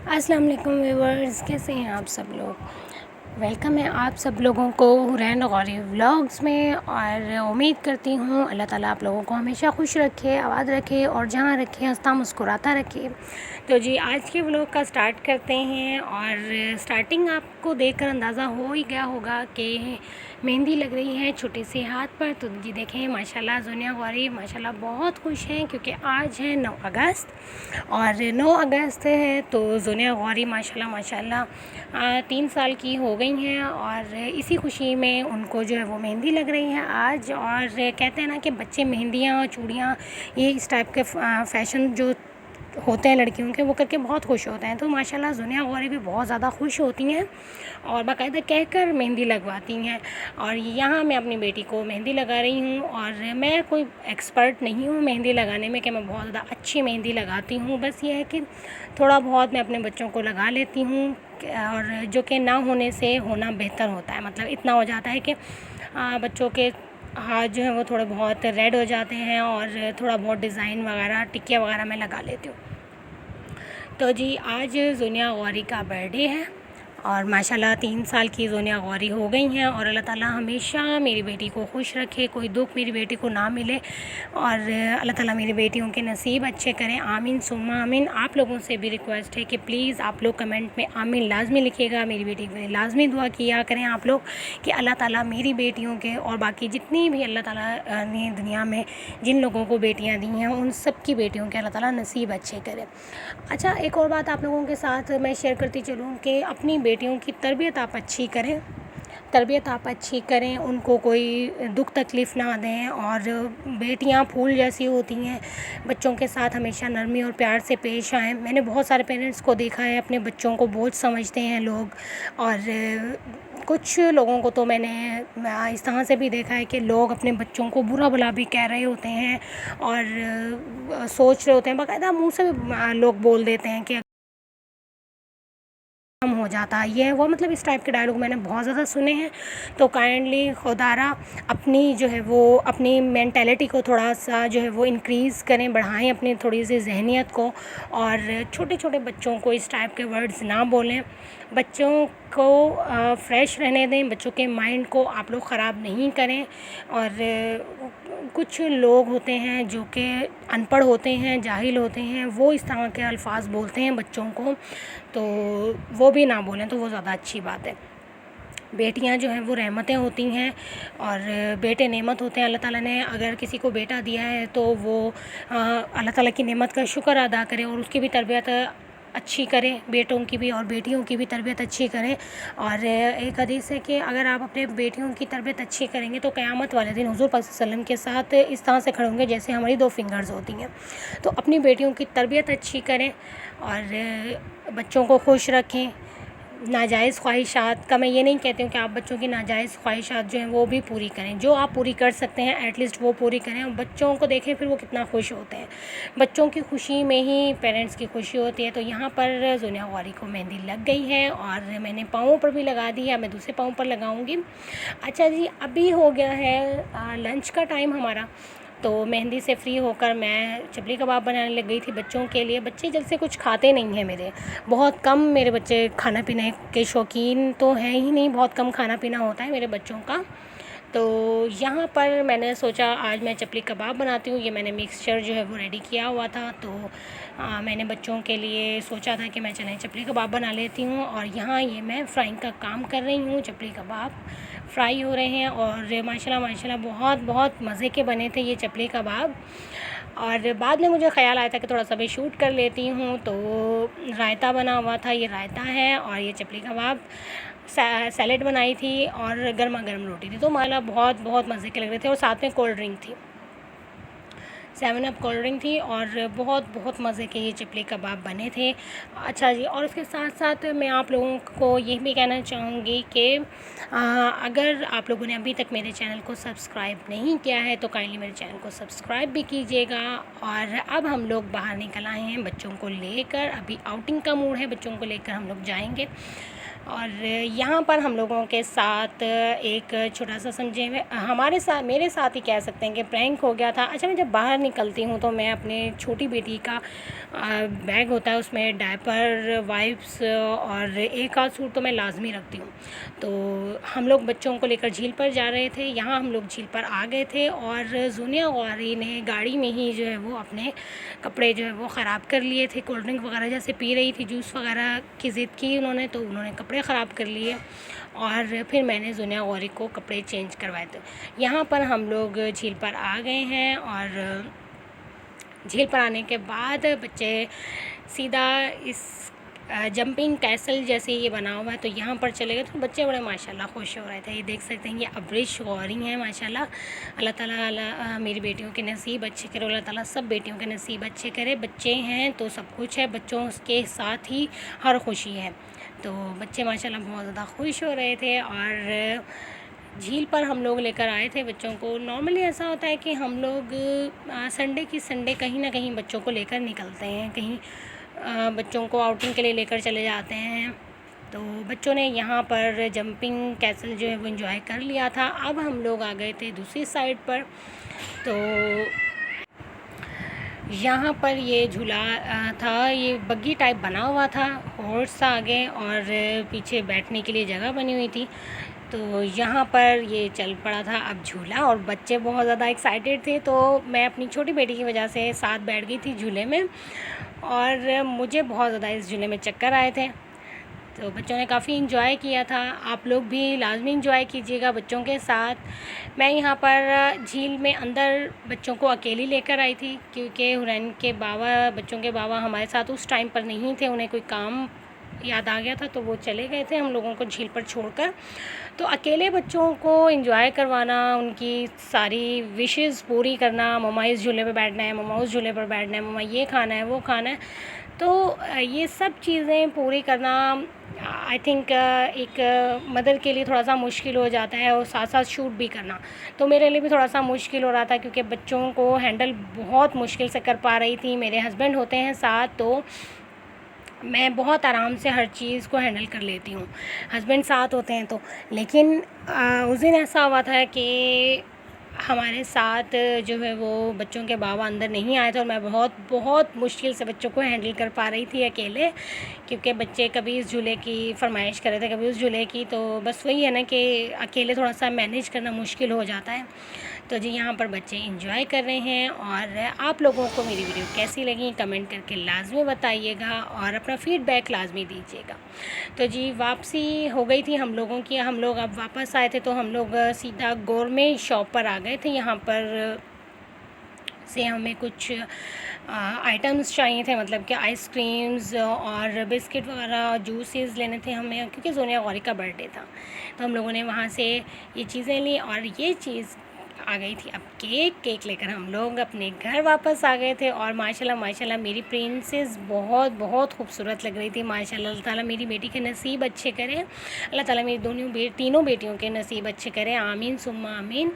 अस्सलाम वालेकुम व्यूअर्स, कैसे हैं आप सब लोग। वेलकम है आप सब लोगों को हुरैन गौरी व्लॉग्स में। और उम्मीद करती हूँ अल्लाह ताला आप लोगों को हमेशा खुश रखे, आबाद रखे और जहाँ रखे हंसता मुस्कुराता रखे। तो जी आज के व्लॉग का स्टार्ट करते हैं। और स्टार्टिंग आपको देखकर अंदाज़ा हो ही गया होगा कि मेहंदी लग रही है छोटे से हाथ पर। तो जी देखें माशाल्लाह ज़ोनिया गौरी माशाल्लाह बहुत खुश हैं क्योंकि आज है 9 अगस्त और 9 अगस्त है तो ज़ोनिया गौरी माशाल्लाह माशाल्लाह 3 साल की हो गई हैं। और इसी खुशी में उनको जो है वो मेहंदी लग रही है आज। और कहते हैं ना कि बच्चे मेहंदियाँ चूड़ियाँ ये इस टाइप के फ़ैशन जो होते हैं लड़कियों के वो करके बहुत खुश होते हैं। तो माशाल्लाह ज़ोनिया गौरी भी बहुत ज़्यादा खुश होती हैं और बाकायदा कहकर मेहंदी लगवाती हैं। और यहाँ मैं अपनी बेटी को मेहंदी लगा रही हूँ। और मैं कोई एक्सपर्ट नहीं हूँ मेहंदी लगाने में कि मैं बहुत ज़्यादा अच्छी मेहंदी लगाती हूँ, बस ये है कि थोड़ा बहुत मैं अपने बच्चों को लगा लेती हूँ। और जो कि ना होने से होना बेहतर होता है, मतलब इतना हो जाता है कि बच्चों के हाथ जो है वो थोड़े बहुत रेड हो जाते हैं और थोड़ा बहुत डिज़ाइन वगैरह टिक्किया वगैरह मैं लगा लेती हूँ। तो जी आज ज़ोनिया गौरी का बर्थडे है और माशाल्लाह 3 साल की ज़ोनिया गौरी हो गई हैं। और अल्लाह ताला हमेशा मेरी बेटी को खुश रखे, कोई दुख मेरी बेटी को ना मिले और अल्लाह ताला मेरी बेटियों के नसीब अच्छे करें। आमीन सुम्मा आमीन। आप लोगों से भी रिक्वेस्ट है कि प्लीज़ आप लोग कमेंट में आमीन लाजमी लिखिएगा, मेरी बेटी के लिए लाजमी दुआ किया करें आप लोग कि अल्लाह ताला मेरी बेटियों के और बाकी जितनी भी अल्लाह ताला ने दुनिया में जिन लोगों को बेटियाँ दी हैं उन सब की बेटियों के अल्लाह ताला नसीब अच्छे करे। अच्छा, एक और बात आप लोगों के साथ मैं शेयर करती चलूँ कि अपनी बेटियों की तरबियत आप अच्छी करें, तरबियत आप अच्छी करें, उनको कोई दुख तकलीफ़ ना दें। और बेटियां फूल जैसी होती हैं, बच्चों के साथ हमेशा नरमी और प्यार से पेश आएँ। मैंने बहुत सारे पेरेंट्स को देखा है अपने बच्चों को बोझ समझते हैं लोग। और कुछ लोगों को तो मैंने इस तरह से भी देखा है कि लोग अपने बच्चों को बुरा भला भी कह रहे होते हैं और सोच रहे होते हैं, बाकायदा मुँह से भी लोग बोल देते हैं कि कम हो जाता है ये वो, मतलब इस टाइप के डायलॉग मैंने बहुत ज़्यादा सुने हैं। तो काइंडली खुदारा अपनी जो है वो अपनी मेंटेलिटी को थोड़ा सा जो है वो इंक्रीज़ करें, बढ़ाएं अपनी थोड़ी सी जहनियत को। और छोटे छोटे बच्चों को इस टाइप के वर्ड्स ना बोलें, बच्चों को फ्रेश रहने दें, बच्चों के माइंड को आप लोग ख़राब नहीं करें। और कुछ लोग होते हैं जो कि अनपढ़ होते हैं, जाहिल होते हैं, वो इस तरह के अल्फाज बोलते हैं बच्चों को, तो वो भी ना बोलें तो वो ज़्यादा अच्छी बात है। बेटियां जो हैं वो रहमतें होती हैं और बेटे नेमत होते हैं। अल्लाह ताला ने अगर किसी को बेटा दिया है तो वो अल्लाह ताला की नेमत का शुक्र अदा करे और उसकी भी तरबियत अच्छी करें, बेटों की भी और बेटियों की भी तरबियत अच्छी करें। और एक हदीस है कि अगर आप अपने बेटियों की तरबियत अच्छी करेंगे तो क़यामत वाले दिन हुज़ूर पाक सल्लल्लाहु अलैहि वसल्लम के साथ इस तरह से खड़े होंगे जैसे हमारी 2 फिंगर्स होती हैं। तो अपनी बेटियों की तरबियत अच्छी करें और बच्चों को खुश रखें। नाजायज़ ख्वाहिशात का मैं ये नहीं कहती हूँ कि आप बच्चों की नाजायज़ ख्वाहिशात जो हैं वो भी पूरी करें, जो आप पूरी कर सकते हैं एटलीस्ट वो पूरी करें। और बच्चों को देखें फिर वो कितना खुश होते हैं, बच्चों की खुशी में ही पेरेंट्स की खुशी होती है। तो यहाँ पर ज़ोनिया गौरी को मेहंदी लग गई है और मैंने पाँवों पर भी लगा दी है, मैं दूसरे पाँव पर लगाऊँगी। अच्छा जी, अभी हो गया है लंच का टाइम हमारा, तो मेहंदी से फ्री होकर मैं चपली कबाब बनाने लग गई थी बच्चों के लिए। बच्चे जल्द से कुछ खाते नहीं हैं मेरे, बहुत कम मेरे बच्चे खाना पीने के शौकीन तो हैं ही नहीं, बहुत कम खाना पीना होता है मेरे बच्चों का। तो यहाँ पर मैंने सोचा आज मैं चपली कबाब बनाती हूँ। ये मैंने मिक्सचर जो है वो रेडी किया हुआ था, तो मैंने बच्चों के लिए सोचा था कि मैं चलें चपली कबाब बना लेती हूँ। और यहाँ ये मैं फ्राइंग का काम कर रही हूँ, चपली कबाब फ्राई हो रहे हैं और माशाल्लाह माशाल्लाह बहुत बहुत मज़े के बने थे ये चपली कबाब। और बाद में मुझे ख़्याल आया था कि थोड़ा सा भी शूट कर लेती हूँ, तो रायता बना हुआ था, ये रायता है और ये चपली कबाब, सैलेड बनाई थी और गर्मा गर्म रोटी थी। तो माला बहुत बहुत मज़े के लग रहे थे और साथ में कोल्ड ड्रिंक थी, 7 अप कोल्ड ड्रिंक थी और बहुत बहुत मज़े के ये चपली कबाब बने थे। अच्छा जी, और उसके साथ साथ मैं आप लोगों को ये भी कहना चाहूँगी कि अगर आप लोगों ने अभी तक मेरे चैनल को सब्सक्राइब नहीं किया है तो काइंडली मेरे चैनल को सब्सक्राइब भी कीजिएगा। और अब हम लोग बाहर निकल आए हैं बच्चों को लेकर, अभी आउटिंग का मूड है, बच्चों को लेकर हम लोग जाएंगे। और यहाँ पर हम लोगों के साथ एक छोटा-सा समझे हुए हमारे साथ मेरे साथ ही कह सकते हैं कि प्रैंक हो गया था। अच्छा, मैं जब बाहर निकलती हूँ तो मैं अपने छोटी बेटी का बैग होता है, उसमें डायपर, वाइप्स और एक आध सूट तो मैं लाज़मी रखती हूँ। तो हम लोग बच्चों को लेकर झील पर जा रहे थे। यहाँ हम लोग झील पर आ गए थे और ज़ुनिया गौहरी ने गाड़ी में ही जो है वो अपने कपड़े जो है वो ख़राब कर लिए थे। कोल्ड ड्रिंक वगैरह जैसे पी रही थी, जूस वगैरह की ज़िद की उन्होंने, तो उन्होंने कपड़े ख़राब कर लिए और फिर मैंने ज़ुनिया गौहरी को कपड़े चेंज करवाए थे। यहाँ पर हम लोग झील पर आ गए हैं और झील पर आने के बाद बच्चे सीधा इस जंपिंग कैसल जैसे ये बना हुआ है तो यहाँ पर चले गए। तो बच्चे बड़े माशाल्लाह खुश हो रहे थे। ये देख सकते हैं, ये अवरिश गौहरी हैं माशाल्लाह। अल्लाह ताला मेरी बेटियों के नसीब अच्छे करे, अल्लाह ताला सब बेटियों के नसीब अच्छे करे। बच्चे हैं तो सब कुछ है, बच्चों के साथ ही हर खुशी है। तो बच्चे माशाल्लाह बहुत ज़्यादा खुश हो रहे थे और झील पर हम लोग लेकर आए थे बच्चों को। नॉर्मली ऐसा होता है कि हम लोग संडे की संडे कहीं ना कहीं बच्चों को लेकर निकलते हैं, कहीं बच्चों को आउटिंग के लिए लेकर चले जाते हैं। तो बच्चों ने यहाँ पर जंपिंग कैसल जो है वो एंजॉय कर लिया था। अब हम लोग आ गए थे दूसरी साइड पर। तो यहाँ पर ये झूला था, ये बग्गी टाइप बना हुआ था, हॉर्स था आगे और पीछे बैठने के लिए जगह बनी हुई थी। तो यहाँ पर ये चल पड़ा था अब झूला और बच्चे बहुत ज़्यादा एक्साइटेड थे। तो मैं अपनी छोटी बेटी की वजह से साथ बैठ गई थी झूले में और मुझे बहुत ज़्यादा इस झूले में चक्कर आए थे। तो बच्चों ने काफ़ी इन्जॉय किया था। आप लोग भी लाज़मी इन्जॉय कीजिएगा बच्चों के साथ। मैं यहाँ पर झील में अंदर बच्चों को अकेली लेकर आई थी क्योंकि हुरैन के बाबा, बच्चों के बाबा हमारे साथ उस टाइम पर नहीं थे, उन्हें कोई काम याद आ गया था तो वो चले गए थे हम लोगों को झील पर छोड़कर। तो अकेले बच्चों को एंजॉय करवाना, उनकी सारी विशेस पूरी करना, मम्मा इस झूले पे बैठना है, मम्मा उस झूले पर बैठना है, मम्मा ये खाना है, वो खाना है, तो ये सब चीज़ें पूरी करना आई थिंक एक मदर के लिए थोड़ा सा मुश्किल हो जाता है और साथ साथ शूट भी करना तो मेरे लिए भी थोड़ा सा मुश्किल हो रहा था क्योंकि बच्चों को हैंडल बहुत मुश्किल से कर पा रही थी। मेरे हस्बैंड होते हैं साथ तो मैं बहुत आराम से हर चीज़ को हैंडल कर लेती हूँ, हस्बैंड साथ होते हैं तो। लेकिन उस दिन ऐसा हुआ था कि हमारे साथ जो है वो बच्चों के बाबा अंदर नहीं आए थे और मैं बहुत बहुत मुश्किल से बच्चों को हैंडल कर पा रही थी अकेले, क्योंकि बच्चे कभी इस झूले की फरमाइश कर रहे थे, कभी उस झूले की। तो बस वही है ना कि अकेले थोड़ा सा मैनेज करना मुश्किल हो जाता है। तो जी यहाँ पर बच्चे एंजॉय कर रहे हैं। और आप लोगों को मेरी वीडियो कैसी लगी कमेंट करके लाजमी बताइएगा और अपना फ़ीडबैक लाजमी दीजिएगा। तो जी वापसी हो गई थी हम लोगों की, हम लोग अब वापस आए थे तो हम लोग सीधा गोरमे शॉप पर आ गए थे। यहाँ पर से हमें कुछ आइटम्स चाहिए थे, मतलब कि आइसक्रीम्स और बिस्किट वगैरह, जूसेस लेने थे हमें क्योंकि ज़ुनिया गौहरी का बर्थडे था। तो हम लोगों ने वहाँ से ये चीज़ें ली और ये चीज़ आ गई थी अब केक लेकर हम लोग अपने घर वापस आ गए थे। और माशाल्लाह माशाल्लाह मेरी प्रिंसेस बहुत बहुत खूबसूरत लग रही थी माशाल्लाह। अल्लाह ताला मेरी बेटी के नसीब अच्छे करे, अल्लाह ताला मेरी तीनों बेटियों के नसीब अच्छे करे, आमीन सुम्मा आमीन।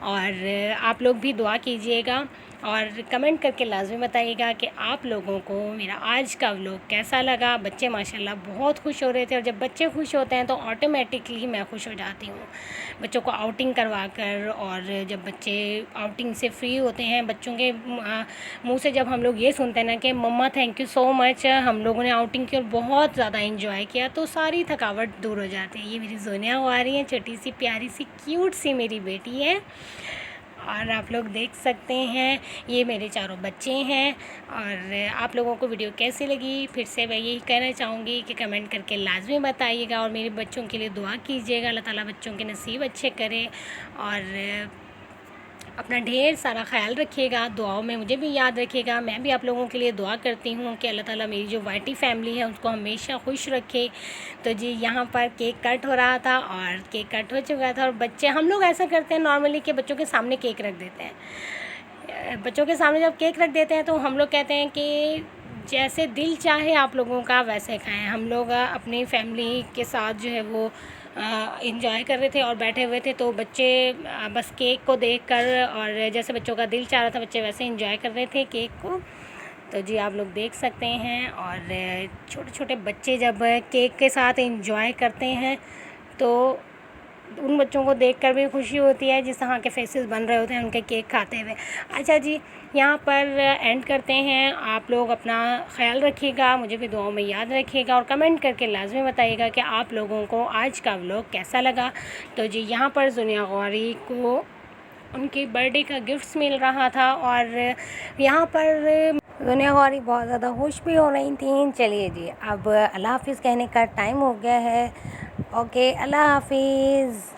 और आप लोग भी दुआ कीजिएगा और कमेंट करके लाजमी बताइएगा कि आप लोगों को मेरा आज का व्लॉग कैसा लगा। बच्चे माशाल्लाह बहुत खुश हो रहे थे और जब बच्चे खुश होते हैं तो ऑटोमेटिकली मैं खुश हो जाती हूँ बच्चों को आउटिंग करवा कर। और जब बच्चे आउटिंग से फ्री होते हैं, बच्चों के मुंह से जब हम लोग ये सुनते हैं ना कि मम्मा थैंक यू सो मच, हम लोगों ने आउटिंग की और बहुत ज़्यादा इंजॉय किया, तो सारी थकावट दूर हो जाती है। ये मेरी ज़ुनिया गौहरी है, छोटी सी प्यारी सी क्यूट सी मेरी बेटी है और आप लोग देख सकते हैं ये मेरे चारों बच्चे हैं। और आप लोगों को वीडियो कैसी लगी फिर से मैं यही कहना चाहूँगी कि कमेंट करके लाजमी बताइएगा और मेरे बच्चों के लिए दुआ कीजिएगा, अल्लाह ताला बच्चों के नसीब अच्छे करे। और अपना ढेर सारा ख्याल रखिएगा, दुआओं में मुझे भी याद रखिएगा। मैं भी आप लोगों के लिए दुआ करती हूँ कि अल्लाह ताला मेरी जो वाइटी फैमिली है उसको हमेशा खुश रखे। तो जी यहाँ पर केक कट हो रहा था और केक कट हो चुका था और बच्चे, हम लोग ऐसा करते हैं नॉर्मली कि बच्चों के सामने केक रख देते हैं। बच्चों के सामने जब केक रख देते हैं तो हम लोग कहते हैं कि जैसे दिल चाहे आप लोगों का वैसे खाएँ। हम लोग अपनी फैमिली के साथ जो है वो इंजॉय कर रहे थे और बैठे हुए थे, तो बच्चे बस केक को देखकर और जैसे बच्चों का दिल चाह रहा था बच्चे वैसे इंजॉय कर रहे थे केक को। तो जी आप लोग देख सकते हैं। और छोटे छोटे बच्चे जब केक के साथ एंजॉय करते हैं तो उन बच्चों को देखकर भी खुशी होती है जिस तरह के फेसेस बन रहे होते हैं उनके केक खाते हुए। अच्छा जी, यहाँ पर एंड करते हैं। आप लोग अपना ख़्याल रखिएगा, मुझे भी दुआओं में याद रखिएगा और कमेंट करके लाजमी बताइएगा कि आप लोगों को आज का व्लॉग कैसा लगा। तो जी यहाँ पर ज़ुनिया गौहरी को उनकी बर्थडे का गिफ्ट्स मिल रहा था और यहाँ पर ज़ुनिया गौहरी बहुत ज़्यादा खुश भी हो रही थी। चलिए जी, अब अल्लाह हाफ़िज़ कहने का टाइम हो गया है। ओके, अल्लाह हाफ़िज़।